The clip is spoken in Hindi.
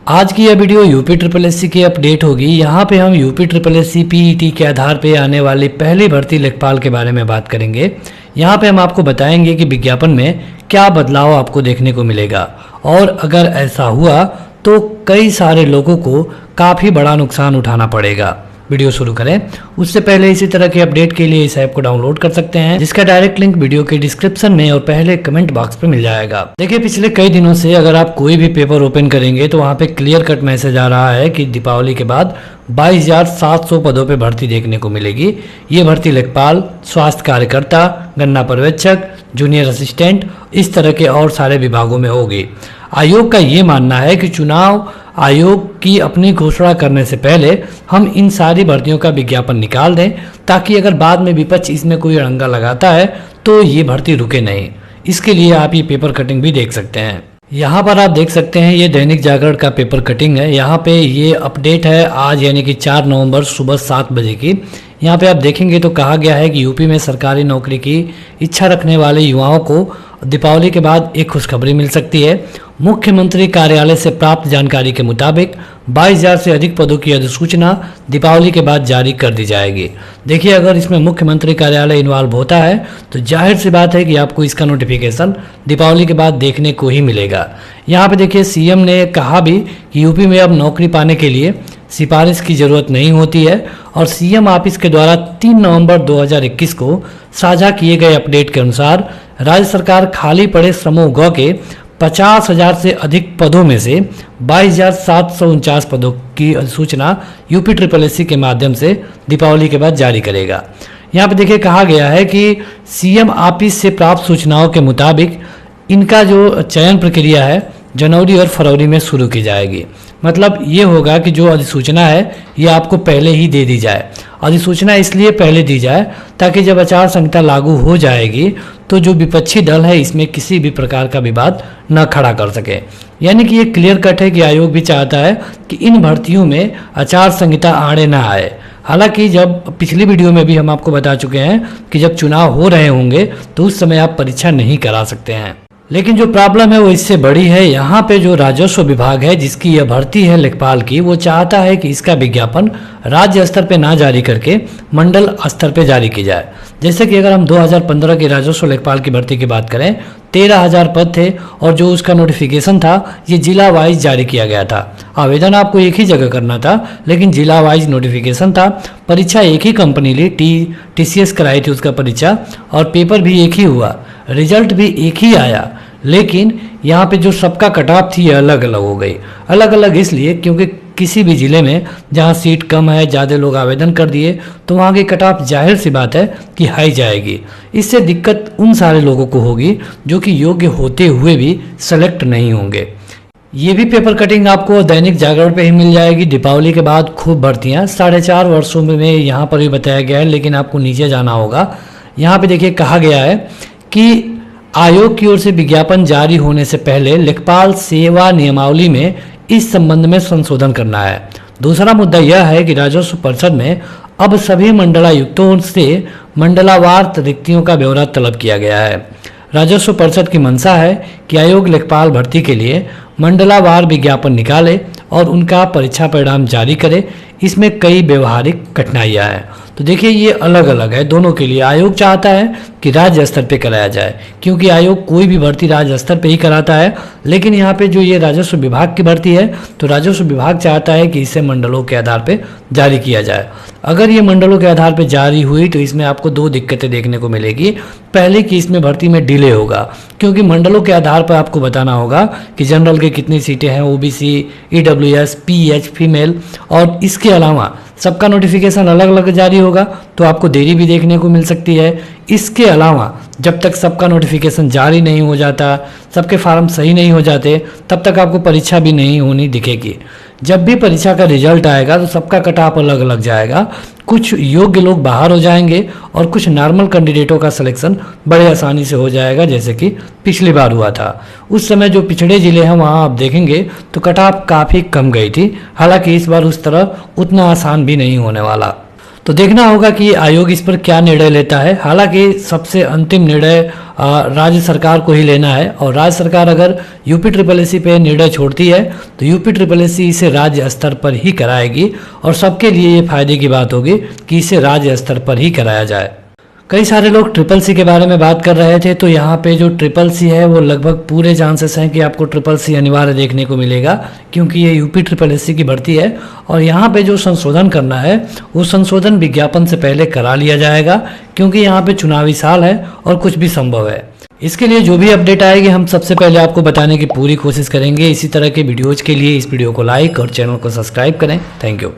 आज की यह वीडियो यूपी ट्रिपल एससी की अपडेट होगी। यहाँ पे हम यूपी ट्रिपल एससी पीईटी के आधार पे आने वाली पहली भर्ती लेखपाल के बारे में बात करेंगे। यहाँ पे हम आपको बताएंगे कि विज्ञापन में क्या बदलाव आपको देखने को मिलेगा और अगर ऐसा हुआ तो कई सारे लोगों को काफ़ी बड़ा नुकसान उठाना पड़ेगा। वीडियो शुरू करें उससे पहले इसी तरह के अपडेट के लिए इस ऐप को डाउनलोड कर सकते हैं, जिसका डायरेक्ट लिंक वीडियो के डिस्क्रिप्शन में और पहले कमेंट बॉक्स पे मिल जाएगा। देखिए, पिछले कई दिनों से अगर आप कोई भी पेपर ओपन करेंगे तो वहाँ पे क्लियर कट मैसेज आ रहा है कि दीपावली के बाद 22,700 पदों पे भर्ती देखने को मिलेगी। ये भर्ती लेखपाल, स्वास्थ्य कार्यकर्ता, गन्ना पर्यवेक्षक, जूनियर असिस्टेंट, इस तरह के और सारे विभागों में होगी। आयोग का ये मानना है कि चुनाव आयोग की अपनी घोषणा करने से पहले हम इन सारी भर्तियों का विज्ञापन निकाल दें, ताकि अगर बाद में विपक्ष इसमें कोई अड़ंगा लगाता है तो ये भर्ती रुके नहीं। इसके लिए आप ये पेपर कटिंग भी देख सकते हैं। यहाँ पर आप देख सकते हैं ये दैनिक जागरण का पेपर कटिंग है। यहाँ पे ये अपडेट है आज यानी कि 4 नवंबर सुबह 7 बजे की। यहाँ पे आप देखेंगे तो कहा गया है कि यूपी में सरकारी नौकरी की इच्छा रखने वाले युवाओं को दीपावली के बाद एक खुशखबरी मिल सकती है। मुख्यमंत्री कार्यालय से प्राप्त जानकारी के मुताबिक 22,000 से अधिक पदों की अधिसूचना दीपावली के बाद जारी कर दी जाएगी। देखिए, अगर इसमें मुख्यमंत्री कार्यालय इन्वॉल्व होता है तो जाहिर सी बात है कि आपको इसका नोटिफिकेशन दीपावली के बाद देखने को ही मिलेगा। यहाँ पे देखिए, सीएम ने कहा भी कि यूपी में अब नौकरी पाने के लिए सिफारिश की जरूरत नहीं होती है और सीएम ऑफिस के द्वारा 3 नवंबर 2021 को साझा किए गए अपडेट के अनुसार राज्य सरकार खाली पड़े श्रमों ग के 50,000 से अधिक पदों में से 22,749 पदों की अधिसूचना यूपी ट्रिपल एससी के माध्यम से दीपावली के बाद जारी करेगा। यहाँ पे देखिए, कहा गया है कि सीएम ऑफिस से प्राप्त सूचनाओं के मुताबिक इनका जो चयन प्रक्रिया है जनवरी और फरवरी में शुरू की जाएगी। मतलब ये होगा कि जो अधिसूचना है ये आपको पहले ही दे दी जाए। अधिसूचना इसलिए पहले दी जाए ताकि जब आचार संहिता लागू हो जाएगी तो जो विपक्षी दल है इसमें किसी भी प्रकार का विवाद न खड़ा कर सके। यानी कि ये क्लियर कट है कि आयोग भी चाहता है कि इन भर्तियों में आचार संहिता आड़े न आए। हालांकि जब पिछली वीडियो में भी हम आपको बता चुके हैं कि जब चुनाव हो रहे होंगे तो उस समय आप परीक्षा नहीं करा सकते हैं। लेकिन जो प्रॉब्लम है वो इससे बड़ी है। यहाँ पे जो राजस्व विभाग है जिसकी यह भर्ती है लेखपाल की, वो चाहता है कि इसका विज्ञापन राज्य स्तर पे ना जारी करके मंडल स्तर पे जारी की जाए। जैसे कि अगर हम 2015 के राजस्व लेखपाल की भर्ती की बात करें, 13,000 पद थे और जो उसका नोटिफिकेशन था ये जिला वाइज जारी किया गया था। आवेदन आपको एक ही जगह करना था लेकिन जिला वाइज नोटिफिकेशन था। परीक्षा एक ही कंपनी ली, TCS कराई थी उसका परीक्षा, और पेपर भी एक ही हुआ, रिजल्ट भी एक ही आया। लेकिन यहाँ पे जो सबका कट ऑफ थी ये अलग अलग हो गई। अलग अलग इसलिए क्योंकि किसी भी ज़िले में जहाँ सीट कम है, ज़्यादा लोग आवेदन कर दिए, तो वहाँ की कट ऑफ जाहिर सी बात है कि हाई जाएगी। इससे दिक्कत उन सारे लोगों को होगी जो कि योग्य होते हुए भी सेलेक्ट नहीं होंगे। ये भी पेपर कटिंग आपको दैनिक जागरण पे ही मिल जाएगी। दीपावली के बाद खूब भर्तियाँ 4.5 वर्षों में यहाँ पर भी बताया गया है, लेकिन आपको नीचे जाना होगा। यहाँ पे देखिए, कहा गया है कि आयोग की ओर से विज्ञापन जारी होने से पहले लेखपाल सेवा नियमावली में इस संबंध में संशोधन करना है। दूसरा मुद्दा यह है कि राजस्व परिषद में अब सभी मंडलायुक्तों से मंडलावार रिक्तियों का ब्यौरा तलब किया गया है। राजस्व परिषद की मंशा है कि आयोग लेखपाल भर्ती के लिए मंडलावार विज्ञापन निकाले और उनका परीक्षा परिणाम जारी करे। इसमें कई व्यवहारिक कठिनाइयां हैं। तो देखिए, ये अलग अलग है दोनों के लिए। आयोग चाहता है कि राज्य स्तर पे कराया जाए, क्योंकि आयोग कोई भी भर्ती राज्य स्तर पे ही कराता है। लेकिन यहाँ पे जो ये राजस्व विभाग की भर्ती है तो राजस्व विभाग चाहता है कि इसे मंडलों के आधार पे जारी किया जाए। अगर ये मंडलों के आधार पे जारी हुई तो इसमें आपको 2 दिक्कतें देखने को मिलेगी। पहले कि इसमें भर्ती में डिले होगा, क्योंकि मंडलों के आधार पर आपको बताना होगा कि जनरल के कितनी सीटें हैं, OBC, EWS, PH, फीमेल, और इसके अलावा सबका नोटिफिकेशन अलग अलग जारी होगा तो आपको देरी भी देखने को मिल सकती है। इसके अलावा जब तक सबका नोटिफिकेशन जारी नहीं हो जाता, सबके फार्म सही नहीं हो जाते, तब तक आपको परीक्षा भी नहीं होनी दिखेगी। जब भी परीक्षा का रिजल्ट आएगा तो सबका कट ऑफ अलग अलग जाएगा। कुछ योग्य लोग बाहर हो जाएंगे और कुछ नॉर्मल कैंडिडेटों का सिलेक्शन बड़े आसानी से हो जाएगा, जैसे कि पिछली बार हुआ था। उस समय जो पिछड़े जिले हैं वहाँ आप देखेंगे तो कट ऑफ काफ़ी कम गई थी। हालांकि इस बार उस तरह उतना आसान भी नहीं होने वाला। तो देखना होगा कि आयोग इस पर क्या निर्णय लेता है। हालांकि सबसे अंतिम निर्णय राज्य सरकार को ही लेना है, और राज्य सरकार अगर यूपी ट्रिपल एस सी पे निर्णय छोड़ती है तो यूपी ट्रिपल एस सी इसे राज्य स्तर पर ही कराएगी, और सबके लिए ये फायदे की बात होगी कि इसे राज्य स्तर पर ही कराया जाए। कई सारे लोग ट्रिपल सी के बारे में बात कर रहे थे, तो यहाँ पे जो ट्रिपल सी है वो लगभग पूरे चांसेस हैं कि आपको ट्रिपल सी अनिवार्य देखने को मिलेगा, क्योंकि ये यूपी ट्रिपल एस सी की भर्ती है। और यहाँ पे जो संशोधन करना है वो संशोधन विज्ञापन से पहले करा लिया जाएगा, क्योंकि यहाँ पे चुनावी साल है और कुछ भी संभव है। इसके लिए जो भी अपडेट आएगी हम सबसे पहले आपको बताने की पूरी कोशिश करेंगे। इसी तरह के वीडियोज़ के लिए इस वीडियो को लाइक और चैनल को सब्सक्राइब करें। Thank you.